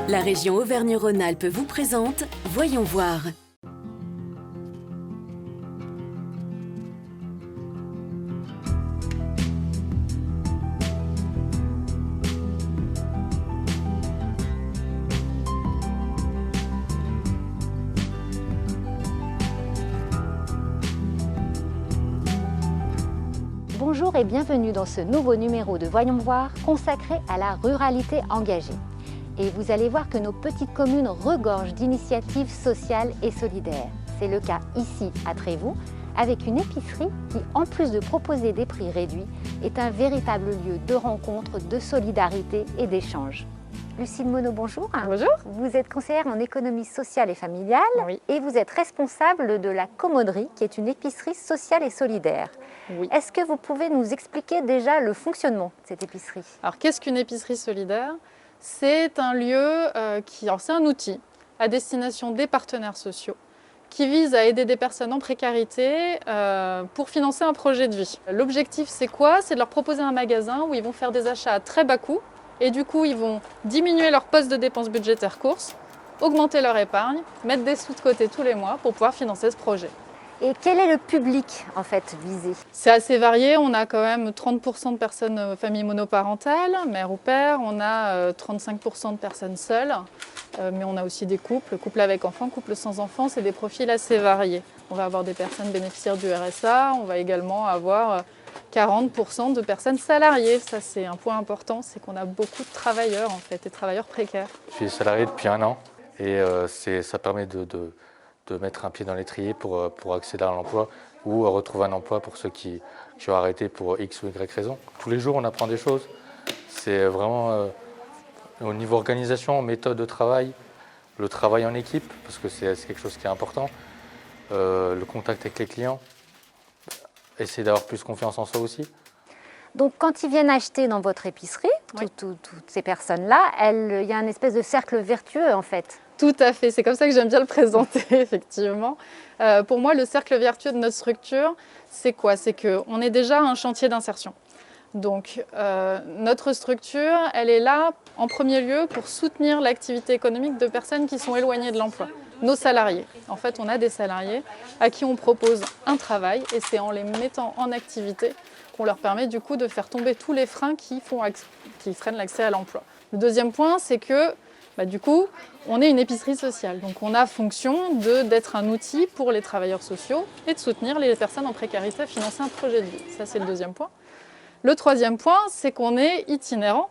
La région Auvergne-Rhône-Alpes vous présente Voyons voir. Bonjour et bienvenue dans ce nouveau numéro de Voyons voir consacré à la ruralité engagée. Et vous allez voir que nos petites communes regorgent d'initiatives sociales et solidaires. C'est le cas ici à Trévoux, avec une épicerie qui, en plus de proposer des prix réduits, est un véritable lieu de rencontre, de solidarité et d'échange. Lucille Monod, bonjour. Bonjour. Vous êtes conseillère en économie sociale et familiale Oui. et vous êtes responsable de la Commoderie, qui est une épicerie sociale et solidaire. Oui. Est-ce que vous pouvez nous expliquer déjà le fonctionnement de cette épicerie? Alors, qu'est-ce qu'une épicerie solidaire? C'est un lieu c'est un outil à destination des partenaires sociaux qui vise à aider des personnes en précarité pour financer un projet de vie. L'objectif, c'est quoi? C'est de leur proposer un magasin où ils vont faire des achats à très bas coût et du coup, ils vont diminuer leur poste de dépenses budgétaires courses, augmenter leur épargne, mettre des sous de côté tous les mois pour pouvoir financer ce projet. Et quel est le public en fait visé? C'est assez varié, on a quand même 30% de personnes familles monoparentales, mère ou père, on a 35% de personnes seules, mais on a aussi des couples avec enfants, couples sans enfants, c'est des profils assez variés. On va avoir des personnes bénéficiaires du RSA, on va également avoir 40% de personnes salariées. Ça, c'est un point important, c'est qu'on a beaucoup de travailleurs en fait, des travailleurs précaires. Je suis salarié depuis 1 an et ça permet de mettre un pied dans l'étrier pour accéder à l'emploi ou retrouver un emploi pour ceux qui ont arrêté pour X ou Y raison. Tous les jours, on apprend des choses. C'est vraiment au niveau organisation, méthode de travail, le travail en équipe, parce que c'est quelque chose qui est important, le contact avec les clients, essayer d'avoir plus confiance en soi aussi. Donc quand ils viennent acheter dans votre épicerie, Oui. toutes ces personnes-là, il y a une espèce de cercle vertueux en fait. Tout à fait, c'est comme ça que j'aime bien le présenter, effectivement. Pour moi, le cercle vertueux de notre structure, c'est quoi? C'est qu'on est déjà un chantier d'insertion. Donc, notre structure, elle est là, en premier lieu, pour soutenir l'activité économique de personnes qui sont éloignées de l'emploi. Nos salariés. En fait, on a des salariés à qui on propose un travail et c'est en les mettant en activité qu'on leur permet du coup de faire tomber tous les freins qui freinent l'accès à l'emploi. Le deuxième point, c'est que du coup, on est une épicerie sociale. Donc on a fonction d'être un outil pour les travailleurs sociaux et de soutenir les personnes en précarité à financer un projet de vie. Ça, c'est le deuxième point. Le troisième point, c'est qu'on est itinérant.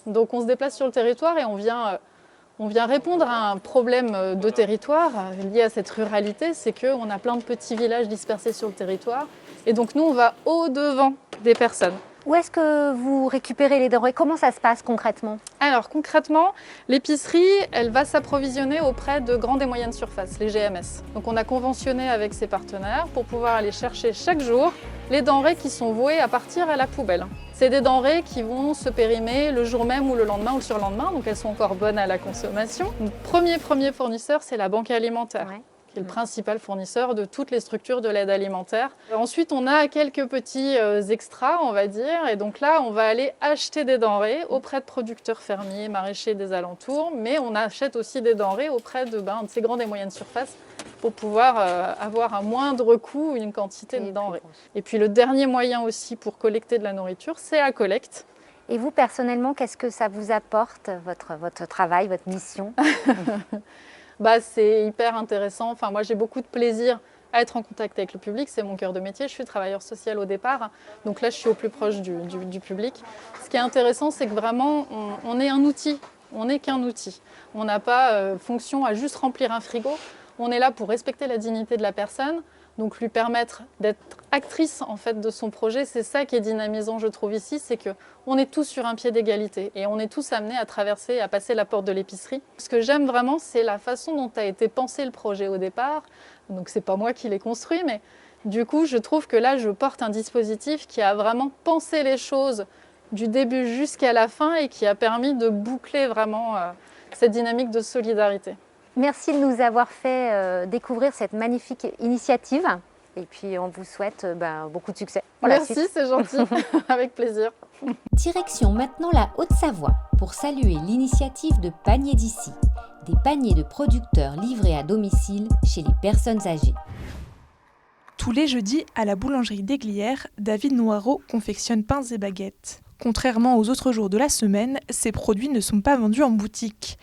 Donc on se déplace sur le territoire et on vient répondre à un problème de territoire lié à cette ruralité. C'est qu'on a plein de petits villages dispersés sur le territoire. Et donc nous, on va au-devant des personnes. Où est-ce que vous récupérez les denrées? Comment ça se passe concrètement? Alors concrètement, l'épicerie, elle va s'approvisionner auprès de grandes et moyennes surfaces, les GMS. Donc on a conventionné avec ses partenaires pour pouvoir aller chercher chaque jour les denrées qui sont vouées à partir à la poubelle. C'est des denrées qui vont se périmer le jour même ou le lendemain ou le surlendemain, donc elles sont encore bonnes à la consommation. Notre premier fournisseur, c'est la banque alimentaire. Ouais. Qui est le principal fournisseur de toutes les structures de l'aide alimentaire. Ensuite, on a quelques petits extras, on va dire, et donc là, on va aller acheter des denrées auprès de producteurs fermiers, maraîchers des alentours, mais on achète aussi des denrées auprès de ces grandes et moyennes surfaces pour pouvoir avoir à moindre coût une quantité de denrées. Et puis le dernier moyen aussi pour collecter de la nourriture, c'est la collecte. Et vous, personnellement, qu'est-ce que ça vous apporte, votre travail, votre mission? C'est hyper intéressant. Enfin, moi, j'ai beaucoup de plaisir à être en contact avec le public. C'est mon cœur de métier. Je suis travailleur social au départ. Donc là, je suis au plus proche du public. Ce qui est intéressant, c'est que vraiment, on est un outil. On n'est qu'un outil. On n'a pas fonction à juste remplir un frigo. On est là pour respecter la dignité de la personne. Donc lui permettre d'être actrice en fait de son projet, c'est ça qui est dynamisant je trouve ici, c'est qu'on est tous sur un pied d'égalité et on est tous amenés à traverser, à passer la porte de l'épicerie. Ce que j'aime vraiment, c'est la façon dont a été pensé le projet au départ. Donc c'est pas moi qui l'ai construit, mais du coup je trouve que là je porte un dispositif qui a vraiment pensé les choses du début jusqu'à la fin et qui a permis de boucler vraiment cette dynamique de solidarité. Merci de nous avoir fait découvrir cette magnifique initiative et puis on vous souhaite beaucoup de succès pour la suite. Merci, c'est gentil, avec plaisir. Direction maintenant la Haute-Savoie pour saluer l'initiative de Paniers d'ici, des paniers de producteurs livrés à domicile chez les personnes âgées. Tous les jeudis, à la boulangerie d'Aiglières, David Noireau confectionne pains et baguettes. Contrairement aux autres jours de la semaine, ces produits ne sont pas vendus en boutique.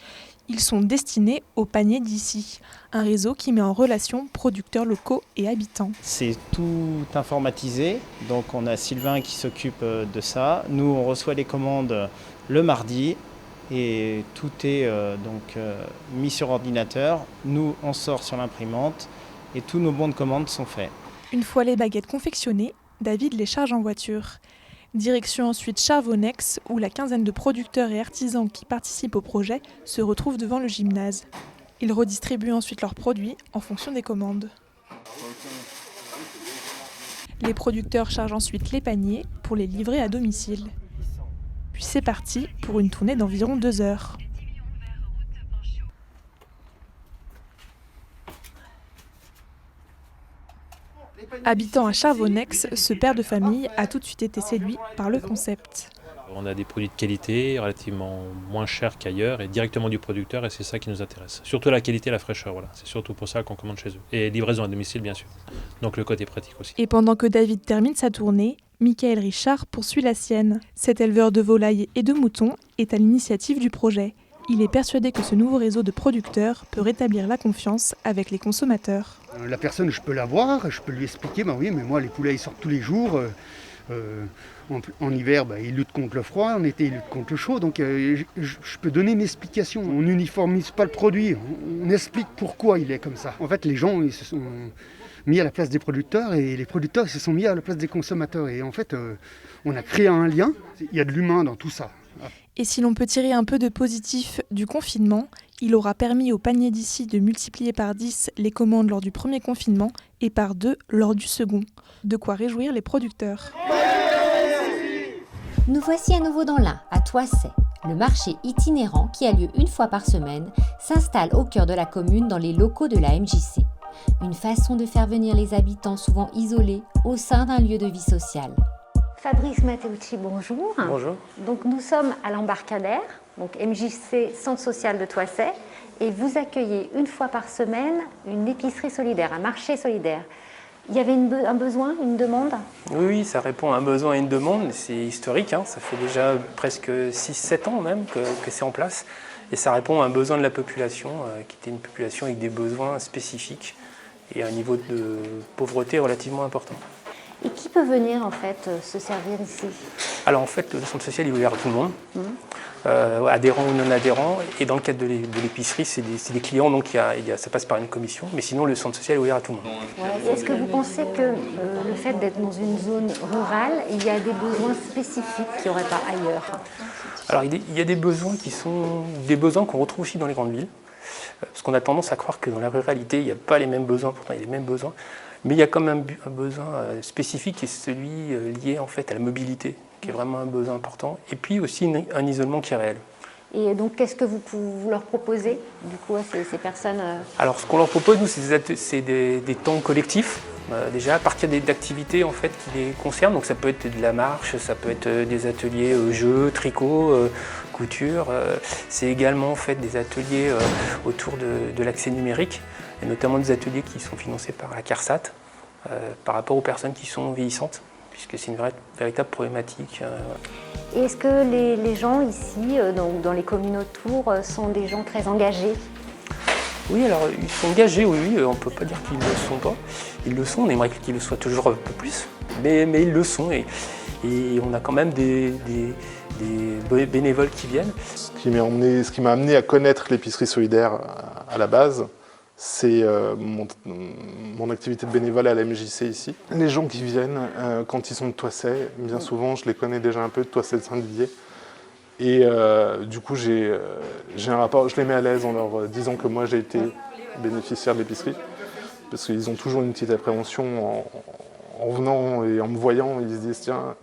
Ils sont destinés aux Paniers d'ici, un réseau qui met en relation producteurs locaux et habitants. C'est tout informatisé, donc on a Sylvain qui s'occupe de ça. Nous, on reçoit les commandes le mardi et tout est mis sur ordinateur. Nous, on sort sur l'imprimante et tous nos bons de commande sont faits. Une fois les baguettes confectionnées, David les charge en voiture. Direction ensuite Charvonex, où la quinzaine de producteurs et artisans qui participent au projet se retrouvent devant le gymnase. Ils redistribuent ensuite leurs produits en fonction des commandes. Les producteurs chargent ensuite les paniers pour les livrer à domicile. Puis c'est parti pour une tournée d'environ 2 heures. Habitant à Charvonex, ce père de famille a tout de suite été séduit par le concept. On a des produits de qualité, relativement moins chers qu'ailleurs, et directement du producteur, et c'est ça qui nous intéresse. Surtout la qualité et la fraîcheur, voilà. C'est surtout pour ça qu'on commande chez eux. Et livraison à domicile, bien sûr. Donc le côté pratique aussi. Et pendant que David termine sa tournée, Michael Richard poursuit la sienne. Cet éleveur de volailles et de moutons est à l'initiative du projet. Il est persuadé que ce nouveau réseau de producteurs peut rétablir la confiance avec les consommateurs. La personne, je peux la voir, je peux lui expliquer, oui, mais moi les poulets ils sortent tous les jours. En hiver, ils luttent contre le froid, en été ils luttent contre le chaud, donc je peux donner une explication. On n'uniformise pas le produit, on explique pourquoi il est comme ça. En fait, les gens ils se sont mis à la place des producteurs et les producteurs ils se sont mis à la place des consommateurs. Et en fait, on a créé un lien, il y a de l'humain dans tout ça. Et si l'on peut tirer un peu de positif du confinement, il aura permis aux Paniers d'ici de multiplier par 10 les commandes lors du premier confinement et par 2 lors du second. De quoi réjouir les producteurs. Nous voici à nouveau dans l'Ain, à Toisset. Le marché itinérant, qui a lieu une fois par semaine, s'installe au cœur de la commune dans les locaux de la MJC. Une façon de faire venir les habitants souvent isolés au sein d'un lieu de vie sociale. Fabrice Matteucci, bonjour. Bonjour. Donc nous sommes à l'Embarcadère, donc MJC, Centre social de Toisset, et vous accueillez une fois par semaine une épicerie solidaire, un marché solidaire. Il y avait un besoin, une demande? Oui, ça répond à un besoin et une demande. C'est historique, ça fait déjà presque 6-7 ans même que c'est en place. Et ça répond à un besoin de la population, qui était une population avec des besoins spécifiques et un niveau de pauvreté relativement important. Et qui peut venir en fait se servir ici? Alors en fait, le centre social est ouvert à tout le monde, adhérents ou non adhérents. Et dans le cadre de l'épicerie, c'est des clients, donc ça passe par une commission. Mais sinon, le centre social est ouvert à tout le monde. Ouais. Est-ce que vous pensez que le fait d'être dans une zone rurale, il y a des besoins spécifiques qu'il n'y aurait pas ailleurs? Alors il y a des besoins qui sont des besoins qu'on retrouve aussi dans les grandes villes. Parce qu'on a tendance à croire que dans la ruralité, il n'y a pas les mêmes besoins, pourtant il y a les mêmes besoins. Mais il y a quand même un besoin spécifique qui est celui lié en fait à la mobilité, qui est vraiment un besoin important. Et puis aussi un isolement qui est réel. Et donc qu'est-ce que vous leur proposez du coup à ces personnes Alors ce qu'on leur propose, nous, c'est des temps collectifs. Déjà à partir d'activités en fait qui les concernent. Donc ça peut être de la marche, ça peut être des ateliers jeux, tricot, couture. C'est également en fait des ateliers autour de l'accès numérique, et notamment des ateliers qui sont financés par la CARSAT par rapport aux personnes qui sont vieillissantes, puisque c'est une véritable problématique. Et est-ce que les gens ici, dans les communes autour, sont des gens très engagés? Oui, alors ils sont engagés, oui, on ne peut pas dire qu'ils ne le sont pas. Ils le sont, on aimerait qu'ils le soient toujours un peu plus, mais ils le sont. Et on a quand même des bénévoles qui viennent. Ce qui m'a amené à connaître l'épicerie solidaire à la base, c'est mon activité de bénévole à la MJC ici. Les gens qui viennent, quand ils sont de Toisset, bien souvent, je les connais déjà un peu de Toisset de Saint-Didier. Et du coup, j'ai un rapport, je les mets à l'aise en leur disant que moi j'ai été bénéficiaire de l'épicerie. Parce qu'ils ont toujours une petite appréhension en venant et en me voyant, ils se disent tiens,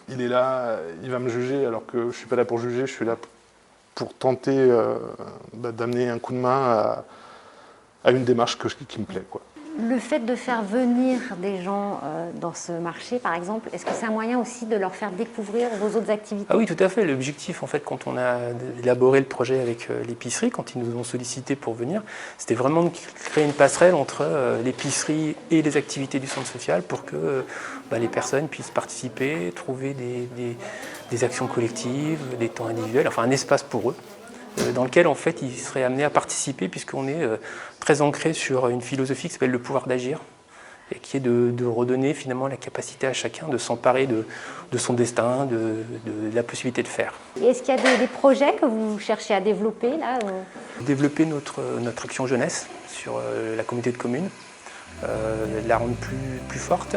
il est là, il va me juger, alors que je ne suis pas là pour juger, je suis là pour tenter d'amener un coup de main à une démarche qui me plaît, quoi. Le fait de faire venir des gens dans ce marché, par exemple, est-ce que c'est un moyen aussi de leur faire découvrir vos autres activités? Ah oui, tout à fait. L'objectif, en fait, quand on a élaboré le projet avec l'épicerie, quand ils nous ont sollicité pour venir, c'était vraiment de créer une passerelle entre l'épicerie et les activités du centre social pour que les personnes puissent participer, trouver des actions collectives, des temps individuels, enfin un espace pour eux, dans lequel en fait ils seraient amenés à participer puisqu'on est très ancré sur une philosophie qui s'appelle le pouvoir d'agir et qui est de redonner finalement la capacité à chacun de s'emparer de son destin, de la possibilité de faire. Et est-ce qu'il y a des projets que vous cherchez à développer là Développer notre action jeunesse sur la communauté de communes, la rendre plus forte.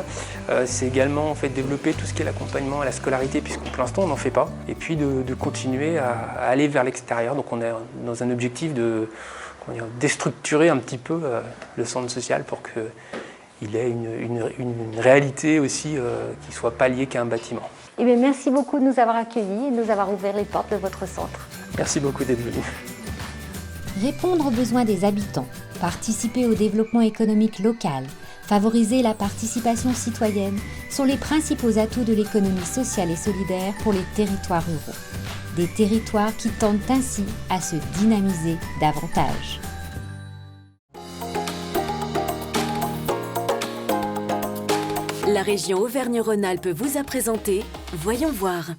C'est également en fait développer tout ce qui est l'accompagnement à la scolarité, puisque pour l'instant on n'en fait pas. Et puis de continuer à aller vers l'extérieur. Donc on est dans un objectif de déstructurer un petit peu le centre social pour qu'il ait une réalité aussi qui ne soit pas liée qu'à un bâtiment. Eh bien, merci beaucoup de nous avoir accueillis et de nous avoir ouvert les portes de votre centre. Merci beaucoup d'être venu. Répondre aux besoins des habitants, participer au développement économique local, favoriser la participation citoyenne sont les principaux atouts de l'économie sociale et solidaire pour les territoires ruraux. Des territoires qui tendent ainsi à se dynamiser davantage. La région Auvergne-Rhône-Alpes vous a présenté Voyons voir.